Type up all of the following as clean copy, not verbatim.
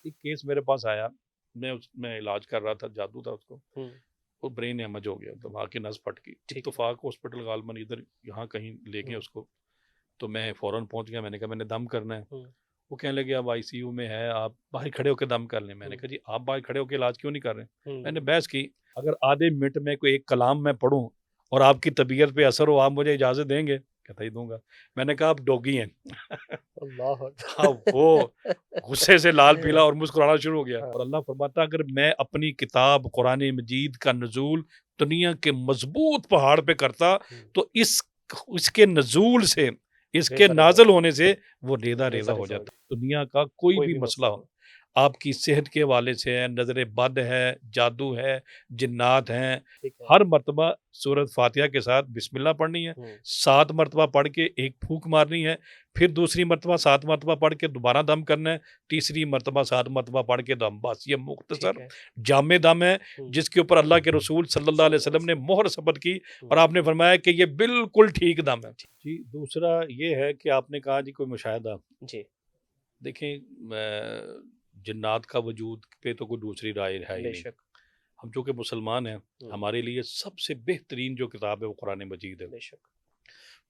एक केस मेरे पास आया, मैं उसमें इलाज कर रहा था, जादू था उसको, वो ब्रेन हेमरेज हो गया, दिमाग की नस फट गई। ठीक है। इत्तेफाक हॉस्पिटल गालमन इधर यहाँ कहीं ले गए उसको, तो मैं फ़ौरन पहुँच गया। मैंने कहा मैंने दम करना है। वो कहने लगे अब आईसीयू में है, आप बाहर खड़े होकर दम कर लें। मैंने कहा जी आप बाहर खड़े होकर इलाज क्यों नहीं कर रहे? मैंने बहस की, अगर आधे मिनट में कोई एक कलाम मैं पढ़ूँ और आपकी तबीयत पे असर हो, आप मुझे इजाज़त देंगे? कहता ही दूँगा। मैंने कहा आप डॉगी हैं। अल्लाह हाँ, वो गुस्से से लाल पीला और मुस्कुराना शुरू हो गया। हाँ। और अल्लाह फरमाता अगर मैं अपनी किताब कुरान मजीद का नुज़ूल दुनिया के मजबूत पहाड़ पे करता, तो इसके नज़ूल से, इसके रेज़ा रेज़ा नाज़िल होने से वो रेज़ा-रेज़ा रेज़ा हो रेज़ा हो जाता। जाए, दुनिया का कोई कोई भी भी मसला मसला हो, हो। आपकी सेहत के हवाले से है, नज़र बद है, जादू है, जिन्नात हैं, ठीक है। हर मर्तबा सूरत फ़ातिहा के साथ बिस्मिल्लाह पढ़नी है, 7 मर्तबा पढ़ के एक फूँक मारनी है, फिर दूसरी मर्तबा 7 मर्तबा पढ़ के दोबारा दम करना है, तीसरी मर्तबा 7 मर्तबा पढ़ के दम। बस ये ठीक मुख्तसर है। जामे दम है, जिसके ऊपर अल्लाह के रसूल सल्लल्लाहु अलैहि वसल्लम ने मोहर सबत की और आपने फरमाया कि ये बिल्कुल ठीक दम है। जी, दूसरा ये है कि आपने कहा जी कोई मुशाहिदा। जी, देखें, जिन्नात का वजूद पे तो कोई दूसरी राय है ही नहीं। बेशक। हम चूँकि मुसलमान हैं, हुँ, हमारे लिए सबसे बेहतरीन जो किताब है वो कुरान मजीद है। बेशक।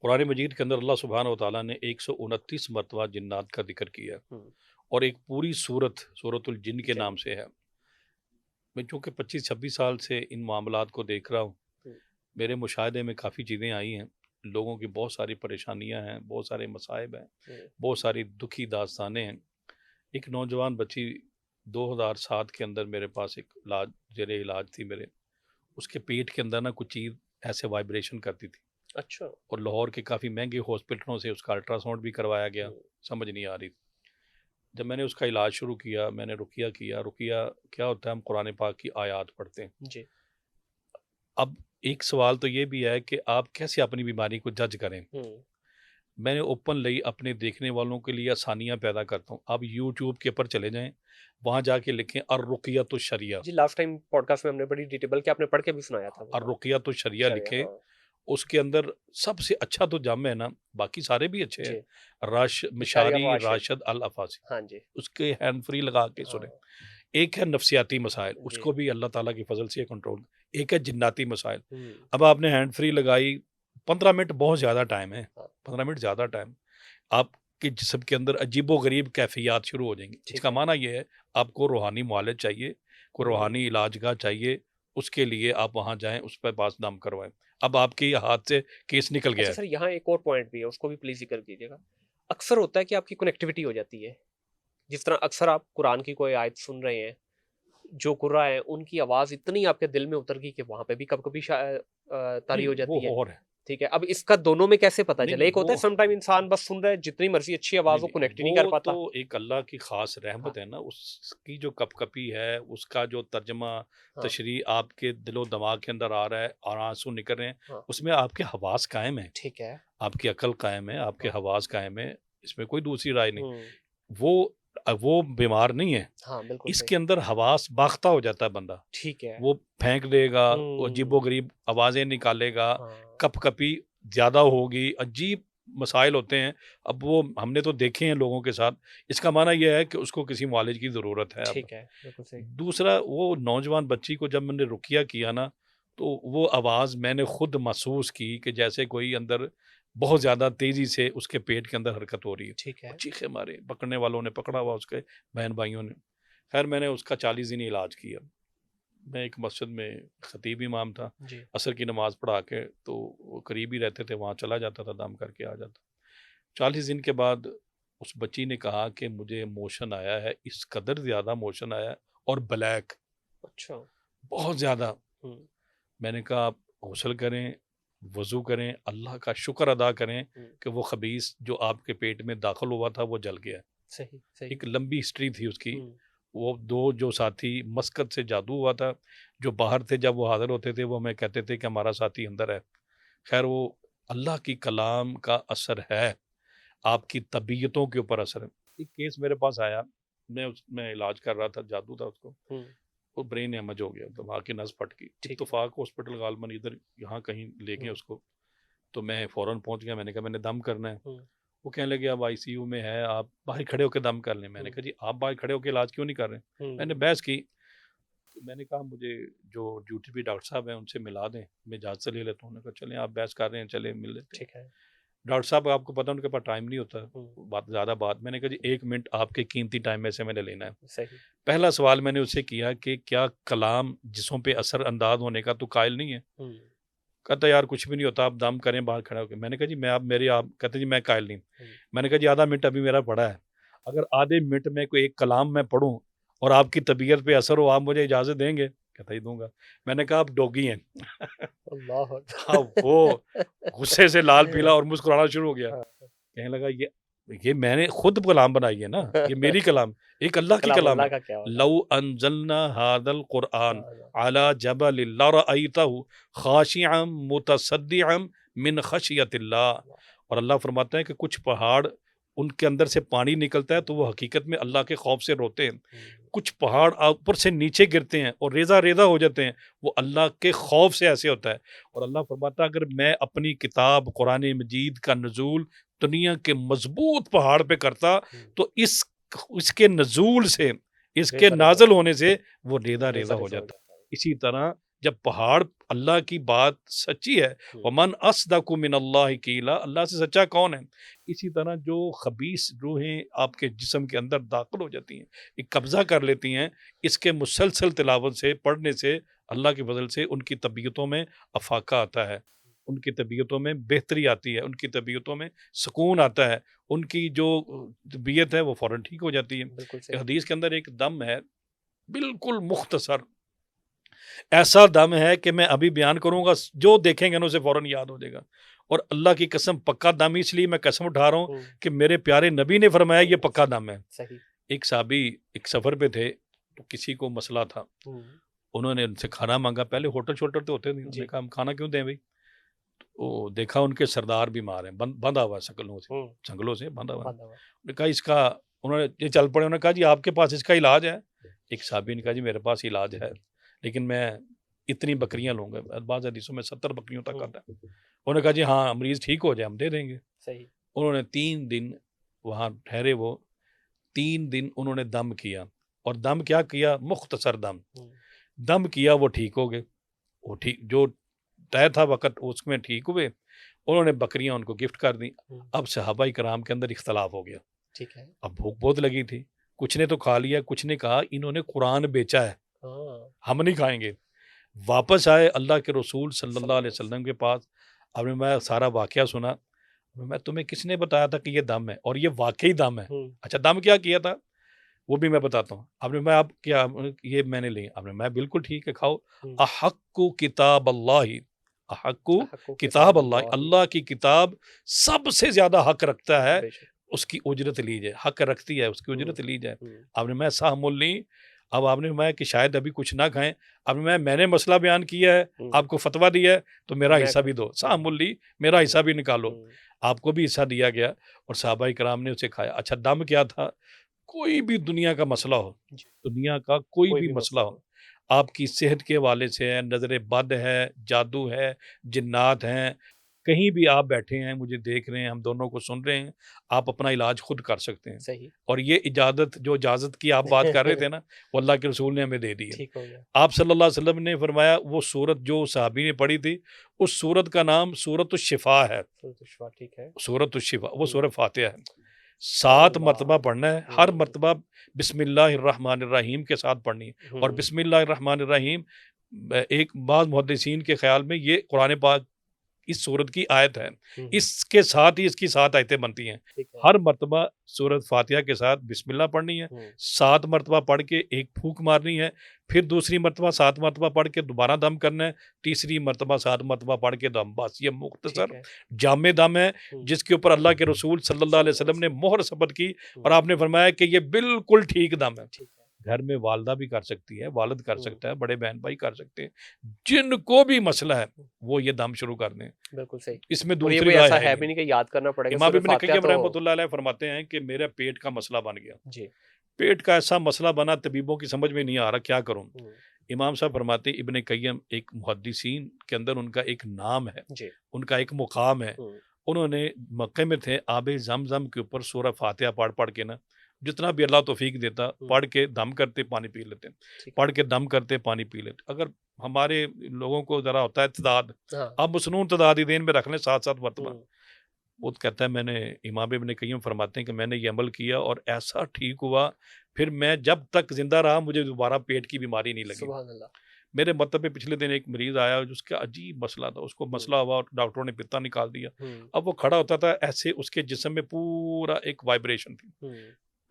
कुरान मजीद के अंदर अल्लाह सुब्हानहू व तआला ने 129 मरतबा जिन्नात का ज़िक्र किया है हुँ, और एक पूरी सूरत, सूरतुल जिन के जिन नाम से है। मैं चूँकि 25-26 साल से इन मामलात को देख रहा हूँ, हुँ, मेरे मुशाहदे में काफ़ी चीज़ें आई हैं। लोगों की बहुत सारी परेशानियाँ हैं, बहुत सारे मसाइब हैं, हुँ, बहुत सारी दुखी दास्तानें हैं। एक नौजवान बच्ची 2007 के अंदर मेरे पास एक ज़ेरे इलाज थी मेरे, उसके पेट के अंदर ना कुछ चीज़ ऐसे वाइब्रेशन करती थी अच्छा। और लाहौर के काफ़ी महंगे हॉस्पिटलों से उसका अल्ट्रासाउंड भी करवाया गया, हुँ, समझ नहीं आ रही थी। जब मैंने उसका इलाज शुरू किया, मैंने रुकिया किया। रुकिया क्या होता है, हम कुरान पाक की आयत पढ़ते हैं। जी, अब एक सवाल तो ये भी है कि आप कैसे अपनी बीमारी को जज करें? हुँ, मैंने ओपनली अपने देखने वालों के लिए आसानियाँ पैदा करता हूँ। आप यूट्यूब के ऊपर चले जाएँ, वहाँ जाके लिखें अर्रुक़ियतुश शरिया, जी, लास्ट टाइम पॉडकास्ट में हमने बड़ी डिटेल बल्कि आपने पढ़ के भी सुनाया था वो, हाँ। अर्रुक़ियतुश शरिया शरिया, लिखें। हाँ। उसके अंदर सबसे अच्छा तो जाम है ना, बाकी सारे भी अच्छे हैं। जी, मिशारी शायरी राशिद, राशिद अल अफ़ासी, हाँ जी, उसके हैंड फ्री लगा के सुनें। हाँ, एक है नफ्सियाती मसाइल, जी, उसको भी अल्लाह ताला की फ़ज़ल से कंट्रोल। एक है जिन्नाती मसाइल। हुँ, अब आपने हैंड फ्री लगाई, 15 मिनट बहुत ज़्यादा टाइम है, हाँ, 15 मिनट ज़्यादा टाइम। आपके जिस्म के अंदर अजीबो-गरीब कैफ़ियत शुरू हो जाएँगी। ठीक इसका है। माना ये है, आपको रूहानी मुआलिज चाहिए, कोई हुँ, रूहानी इलाजगाह चाहिए, उसके लिए आप वहाँ जाएँ, उस पे पास दम करवाएँ। अब आपके ये हाथ से केस निकल गया अच्छा है। सर यहाँ एक और पॉइंट भी है, उसको भी प्लीज़ ज़िक्र कीजिएगा। अक्सर होता है कि आपकी कनेक्टिविटी हो जाती है, जिस तरह अक्सर आप कुरान की कोई आयत सुन रहे हैं, जो कुर्रा है, उनकी आवाज़ इतनी आपके दिल में उतर गई कि वहाँ पे भी कभी-कभी तारी नहीं, हो वो जाती है। और है। ठीक है, अब इसका दोनों में कैसे पता नहीं, चले? नहीं, एक होता है वो सम टाइम इंसान बस सुन रहा है, जितनी मर्ज़ी अच्छी नहीं, आवाज़ हो, नहीं, कनेक्ट ही नहीं कर वो तो पाता। एक अल्लाह की ख़ास हाँ, रहमत है ना, उसकी जो कँपकँपी है, उसका जो तर्जमा, हाँ, तशरीह आपके दिलो-दिमाग के अंदर आ रहा है और आँसू निकल रहे हैं, हाँ, उसमें आपके हवास कायम हैं, ठीक है। आपकी अकल कायम है, आपके हाँ, हवास कायम है, इसमें कोई दूसरी राय नहीं। हुँ, वो वो बीमार नहीं है, हाँ, बिल्कुल सही। इसके अंदर हवास बाख्ता हो जाता है बंदा। ठीक है। वो फेंक देगा, वो हुँ, अजीबो-गरीब आवाज़ें निकालेगा, हाँ, कँपकँपी ज़्यादा होगी, अजीब मसाइल होते हैं। अब वो हमने तो देखे हैं लोगों के साथ। इसका माना ये है कि उसको किसी मुआलिज की ज़रूरत है अब। ठीक है, बिल्कुल सही। दूसरा, वो नौजवान बच्ची को जब मैंने रुक़्या किया ना, तो वो आवाज़ मैंने खुद महसूस की कि जैसे कोई अंदर बहुत ज़्यादा तेज़ी से उसके पेट के अंदर हरकत हो रही है। ठीक वो है। चीखे मारे, पकड़ने वालों ने पकड़ा हुँ, हुआ, उसके बहन-भाइयों ने। ख़ैर मैंने उसका 40 दिन इलाज किया। मैं एक मस्जिद में ख़तीब इमाम था, जी, असर की नमाज़ पढ़ा के, तो वो करीब ही रहते थे, वहाँ चला जाता था, दम करके आ जाता। 40 दिन के बाद उस बच्ची ने कहा कि मुझे मोशन आया है, इस कदर ज़्यादा मोशन आया है और ब्लैक, अच्छा। बहुत ज़्यादा। हुँ, मैंने कहा आप गुस्ल करें, वज़ू करें, अल्लाह का शुक्र अदा करें हुँ, कि वो ख़बीस जो आपके पेट में दाख़िल हुआ था वो जल गया है। सही, सही। एक लंबी हिस्ट्री थी उसकी। हुँ, वो 2 जो साथी मस्कत से जादू हुआ था, जो बाहर थे जब वो हाज़िर होते थे वो हमें कहते थे कि हमारा साथी अंदर है। ख़ैर वो अल्लाह की कलाम का असर है, आपकी तबीयतों के ऊपर असर है। एक केस मेरे पास आया, मैं उसमें इलाज कर रहा था, जादू था उसको, हुँ, वो ब्रेन हेमरेज हो गया, दिमाग की नस फट गई। ठीक है। इत्तेफ़ाक हॉस्पिटल गालमन इधर यहाँ कहीं ले गए हुँ, उसको, तो मैं फ़ौरन पहुँच गया। मैंने कहा मैंने दम करना है। हुँ, वो कहने लगे अब आईसीयू में है, आप बाहर खड़े होकर दम कर लें। मैंने कहा जी आप बाहर खड़े होकर इलाज क्यों नहीं कर रहे? मैंने बहस की। तो मैंने कहा मुझे जो ड्यूटी पे डॉक्टर साहब हैं उनसे मिला दें, मैं इजाज़त से ले लेता हूँ। उन्होंने कहा चलें आप बहस कर रहे हैं, चलें मिल लेते हैं। ठीक है। डॉक्टर साहब आपको पता है उनके पास टाइम नहीं होता बात ज़्यादा बात। मैंने कहा जी 1 मिनट आपके कीमती टाइम में से मैंने लेना है। सही। पहला सवाल मैंने उससे किया कि क्या कलाम जिस्मों पे असर अंदाज होने का तो कायल नहीं है? कहता यार कुछ भी नहीं होता, आप दम करें बाहर खड़ा होकर। मैंने कहा जी मैं आप मेरी आप कहते जी मैं कायल नहीं। मैंने कहा जी आधा मिनट अभी मेरा पड़ा है, अगर आधे मिनट में कोई एक कलाम मैं पढ़ूं और आपकी तबीयत पे असर हो, आप मुझे इजाज़त देंगे? कहता ही दूंगा। मैंने कहा आप डॉगी हैं। अल्लाह अब वो गुस्से से लाल पीला और मुस्कुराना शुरू हो गया। हाँ। कहने लगा ये मैंने खुद कलाम बनाई है ना, ये मेरी कलाम, एक अल्लाह की कलाम कलाम अल्लाह है। का क्या होता है? लौ अंजलना हादल कुरआन हाँ, अला जबल लरअयतहु खाशिअम मुतसद्दिअम मिन खशियतिल्लाह। और अल्लाह फरमाता है कि कुछ पहाड़ उनके अंदर से पानी निकलता है तो वो हकीकत में अल्लाह के खौफ से रोते हैं। कुछ पहाड़ ऊपर से नीचे गिरते हैं और रेजा रेजा हो जाते हैं, वो अल्लाह के खौफ से ऐसे होता है। और अल्लाह फरमाता है अगर मैं अपनी किताब कुरान मजीद का नज़ूल दुनिया के मजबूत पहाड़ पे करता तो इसके नज़ूल से, इसके रेजा रेजा नाज़िल होने से वो रेजा रेजा रेजा हो रेजा हो जाता। जाता है। इसी तरह जब पहाड़ अल्लाह की बात सच्ची है, वमन अस्दकु मिनल्लाहि कीला, अल्लाह से सच्चा कौन है? इसी तरह जो खबीस रूहें आपके जिस्म के अंदर दाखिल हो जाती हैं, एक कब्ज़ा कर लेती हैं, इसके मुसलसल तिलावत से पढ़ने से अल्लाह की फजल से उनकी तबीयतों में अफाका आता है, उनकी तबीयतों में बेहतरी आती है, उनकी तबीयतों में सुकून आता है, उनकी जो तबीयत है वो फ़ौरन ठीक हो जाती है। बिल्कुल सही। हदीस के अंदर एक दम है, बिल्कुल मुख्तसर, ऐसा दम है कि मैं अभी बयान करूँगा, जो देखेंगे ना उसे फ़ौरन याद हो जाएगा। और अल्लाह की कसम पक्का दम इसलिए मैं कसम उठा रहा हूँ कि मेरे प्यारे नबी ने फरमाया ये पक्का दम है। सही। एक साहबी एक सफ़र पे थे, तो किसी को मसला था, उन्होंने उनसे खाना माँगा। पहले होटल-शोटल तो होते नहीं, उन्होंने कहा हम खाना क्यों दें भई? तो देखा उनके सरदार बीमार हैं, बंधा हुआ है संगलों से बंधा हुआ है। उन्होंने कहा इसका, उन्होंने ये चल पड़े, उन्होंने कहा जी आपके पास इसका इलाज है? एक साहबी ने कहा जी मेरे पास इलाज है, लेकिन मैं इतनी बकरियां लूँगा। बाद हदीसों में 70 बकरियों तक आता है। उन्होंने कहा जी हाँ, मरीज़ ठीक हो जाए हम दे देंगे। सही। उन्होंने 3 दिन वहाँ ठहरे, वो 3 दिन उन्होंने दम किया। और दम क्या किया? मुख्तसर दम। दम किया, वो ठीक हो गए। वो ठीक जो तय था वक़्त उसमें ठीक हुए। उन्होंने बकरियां उनको गिफ्ट कर दी। अब सहाबाए कराम के अंदर इख्तलाफ हो गया। ठीक है। अब भूख बहुत लगी थी, कुछ ने तो खा लिया, कुछ ने कहा इन्होंने कुरान बेचा है, हम नहीं खाएंगे। वापस आए अल्लाह के रसूल सल्लल्लाहु अलैहि वसल्लम के पास। अब मैं सारा वाकया सुना। मैं तुम्हें किसने बताया था कि ये दम है? और ये वाकई दम है। अच्छा दम क्या किया था वो भी मैं बताता हूँ। आपने मैं आप क्या ये मैंने ली? आपने मैं बिल्कुल ठीक है खाओ। अहक्कु किताब अल्लाही, अहक्कु किताब अल्लाह, अल्लाह की किताब सबसे ज्यादा हक रखता है, उसकी उजरत ली जाए। हक रखती है, उसकी उजरत ली जाए। आपने मैं साहमुल ली। अब आपने मैं कि शायद अभी कुछ ना खाएं। अब मैंने मसला बयान किया है, आपको फतवा दिया है, तो मेरा हिस्सा भी दो। साहमुल ली, मेरा हिस्सा भी निकालो। आपको भी हिस्सा दिया गया और सहाबाए कराम ने उसे खाया। अच्छा दम क्या था? कोई भी दुनिया का मसला हो, दुनिया का कोई भी मसला हो, आपकी सेहत के हवाले से है, नज़र बद है, जादू है, जिन्नात हैं, कहीं भी आप बैठे हैं, मुझे देख रहे हैं, हम दोनों को सुन रहे हैं, आप अपना इलाज खुद कर सकते हैं। सही। और ये इजाज़त की आप बात कर रहे थे ना, वो अल्लाह के रसूल ने हमें दे दी है। ठीक हो गया। आप सल्लल्लाहु अलैहि वसल्लम ने फरमाया, वो सूरत जो सहाबी ने पढ़ी थी, उस सूरत का नाम सूरत-उश-शिफा है। सूरत-उश-शिफा, ठीक है। सूरत-उश-शिफा, वो सूरत फातिहा है। 7 मरतबा पढ़ना है, हर मरतबा बिस्मिल्लाहिर्रहमानिर्रहीम के साथ पढ़नी है। और बिस्मिल्लाहिर्रहमानिर्रहीम एक बाद मुहद्दिसीन के ख्याल में ये कुरान पाक इस सूरत की आयत है, इसके साथ ही इसकी 7 आयतें बनती हैं। हर मरतबा सूरत फातिहा के साथ बिस्मिल्लाह पढ़नी है, 7 मरतबा पढ़ के एक फूंक मारनी है, फिर दूसरी मरतबा 7 मरतबा पढ़ के दोबारा दम करना है, तीसरी मरतबा 7 मरतबा पढ़ के दम। बस ये मुख्तसर जामे दम है जिसके ऊपर अल्लाह के रसूल सल्लल्लाहु अलैहि वसल्लम ने मोहर सबत की और आपने फरमाया कि ये बिल्कुल ठीक दम है। घर में वालदा भी कर सकती है, वालिद कर सकता है, बड़े बहन भाई कर सकते हैं, जिनको भी मसला है वो ये दम शुरू कर दें। बिल्कुल सही। इसमें और ये दूसरी कोई राय ऐसा है है भी नहीं कि याद करना पड़ेगा। इमाम सूरत इब्न फातिहा क़य्यिम तो रहमतुल्लाह अलैह फरमाते हैं कि मेरा पेट का मसला बन गया जी। पेट का ऐसा मसला बना, तबीबों की समझ में नहीं आ रहा क्या करूं। इमाम साहब फरमाते इब्न क़य्यिम एक मुहद्दिसीन के अंदर उनका एक नाम है, जी। उनका एक मुकाम है। उन्होंने मक्के में थे, आबे ज़म-ज़म के ऊपर सूरह फातिहा पढ़ के ना, जितना भी अल्लाह तौफीक देता, पढ़ के दम करते पानी पी लेते, ठीक है। पढ़ के दम करते पानी पी लेते। अगर हमारे लोगों को ज़रा होता है तदाद, हाँ। आप मसनून तदाद ही दिन में रख लें साथ-साथ वर्तमान। हुँ, वो तो कहता है मैंने, इमाम इब्न क़य्यिम फरमाते हैं कि मैंने ये अमल किया और ऐसा ठीक हुआ, फिर मैं जब तक ज़िंदा रहा मुझे दोबारा पेट की बीमारी नहीं लगी। सुभान अल्लाह। मेरे मतलब पे पिछले दिन एक मरीज़ आया जिसका अजीब मसला था, उसको मसला हुआ और डॉक्टरों ने पित्ता निकाल दिया। हुँ, अब वो खड़ा होता था ऐसे, उसके जिस्म में पूरा एक वाइब्रेशन थी, हुँ।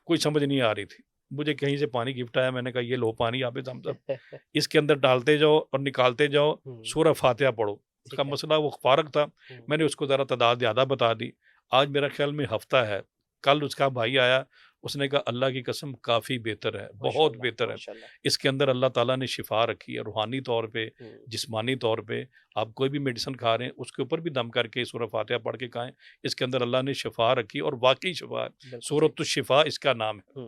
कोई समझ नहीं आ रही थी। मुझे कहीं से पानी गिफ्ट आया, मैंने कहा ये लो पानी आप ज़म-ज़म, इसके अंदर डालते जाओ और निकालते जाओ, हुँ, सूरह फातिहा पढ़ो। उसका ठीक है। मसला वो फ़ारग था, हुँ, मैंने उसको ज़रा तादाद ज़्यादा बता दी। आज मेरा ख़्याल में हफ़्ता है, कल उसका भाई आया, उसने कहा अल्लाह की कसम काफ़ी बेहतर है, बहुत माशाअल्लाह, बेहतर है। माशाअल्लाह। इसके अंदर अल्लाह ताला ने शिफ़ा रखी है, रूहानी तौर पे, हुँ, जिस्मानी तौर पे। आप कोई भी मेडिसिन खा रहे हैं, उसके ऊपर भी दम करके सूरह फातिहा पढ़ के खाएँ। इसके अंदर अल्लाह ने शिफ़ा रखी और वाक़ई शिफ़ा है। बिल्कुल सही। सूरतुश शिफ़ा इसका नाम है। हुँ।